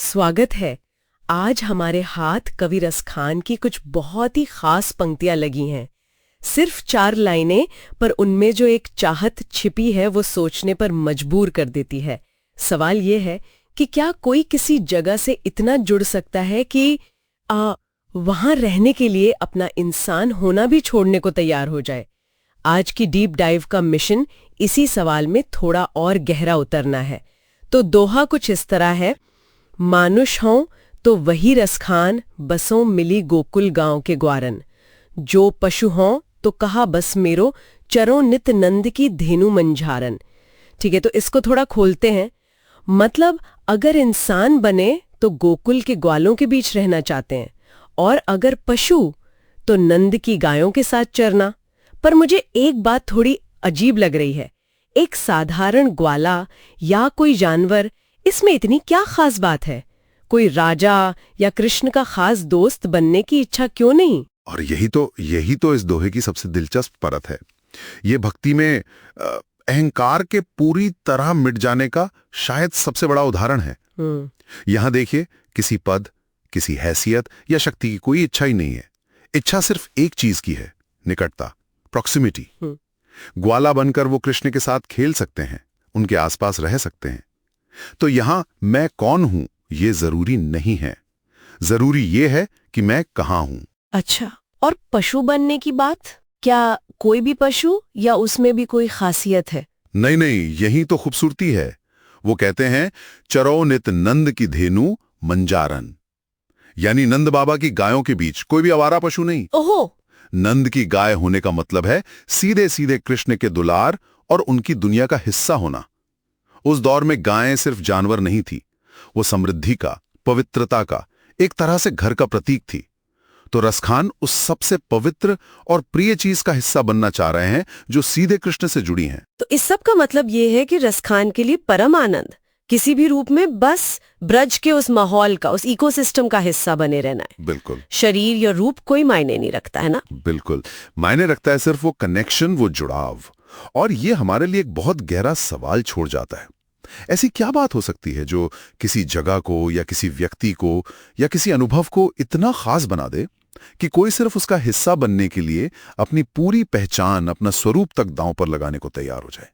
स्वागत है। आज हमारे हाथ कवि रसखान की कुछ बहुत ही खास पंक्तियां लगी हैं। सिर्फ 4 लाइनें, पर उनमें जो एक चाहत छिपी है वो सोचने पर मजबूर कर देती है। सवाल ये है कि क्या कोई किसी जगह से इतना जुड़ सकता है कि वहां रहने के लिए अपना इंसान होना भी छोड़ने को तैयार हो जाए। आज की डीप डाइव का मिशन इसी सवाल में थोड़ा और गहरा उतरना है। तो दोहा कुछ इस तरह है, मानुष हों तो वही रसखान, बसों मिली गोकुल गांव के ग्वारन। जो पशु हों तो कहा बस मेरो, चरो नित नंद की धेनु मंझारन। ठीक है, तो इसको थोड़ा खोलते हैं। मतलब अगर इंसान बने तो गोकुल के ग्वालों के बीच रहना चाहते हैं, और अगर पशु तो नंद की गायों के साथ चरना। पर मुझे एक बात थोड़ी अजीब लग रही है। एक साधारण ग्वाला या कोई जानवर, इसमें इतनी क्या खास बात है? कोई राजा या कृष्ण का खास दोस्त बनने की इच्छा क्यों नहीं? और यही तो इस दोहे की सबसे दिलचस्प परत है। ये भक्ति में अहंकार के पूरी तरह मिट जाने का शायद सबसे बड़ा उदाहरण है। यहां देखिए, किसी पद, किसी हैसियत या शक्ति की कोई इच्छा ही नहीं है। इच्छा सिर्फ एक चीज की है, निकटता, प्रॉक्सिमिटी। ग्वाला बनकर वो कृष्ण के साथ खेल सकते हैं, उनके आसपास रह सकते हैं। तो यहां मैं कौन हूं ये जरूरी नहीं है, जरूरी ये है कि मैं कहां हूं। अच्छा, और पशु बनने की बात? क्या कोई भी पशु या उसमें भी कोई खासियत है? नहीं, यही तो खूबसूरती है। वो कहते हैं, चरो नित नंद की धेनु मंजारन, यानी नंद बाबा की गायों के बीच कोई भी आवारा पशु नहीं। ओहो! नंद की गाय होने का मतलब है सीधे सीधे कृष्ण के दुलार और उनकी दुनिया का हिस्सा होना। उस दौर में गायें सिर्फ जानवर नहीं थी, वो समृद्धि का, पवित्रता का, एक तरह से घर का प्रतीक थी। तो रसखान उस सबसे पवित्र और प्रिय चीज का हिस्सा बनना चाह रहे हैं जो सीधे कृष्ण से जुड़ी हैं। तो इस सब का मतलब ये है कि रसखान के लिए परम आनंद किसी भी रूप में बस ब्रज के उस माहौल का, उस इकोसिस्टम का हिस्सा बने रहना है। बिल्कुल। शरीर या रूप कोई मायने नहीं रखता है ना? बिल्कुल, मायने रखता है सिर्फ वो कनेक्शन, वो जुड़ाव। और ये हमारे लिए एक बहुत गहरा सवाल छोड़ जाता है। ऐसी क्या बात हो सकती है जो किसी जगह को या किसी व्यक्ति को या किसी अनुभव को इतना खास बना दे कि कोई सिर्फ उसका हिस्सा बनने के लिए अपनी पूरी पहचान, अपना स्वरूप तक दांव पर लगाने को तैयार हो जाए?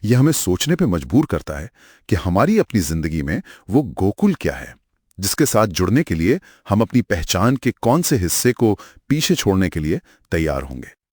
यह हमें सोचने पे मजबूर करता है कि हमारी अपनी जिंदगी में वो गोकुल क्या है, जिसके साथ जुड़ने के लिए हम अपनी पहचान के कौन से हिस्से को पीछे छोड़ने के लिए तैयार होंगे।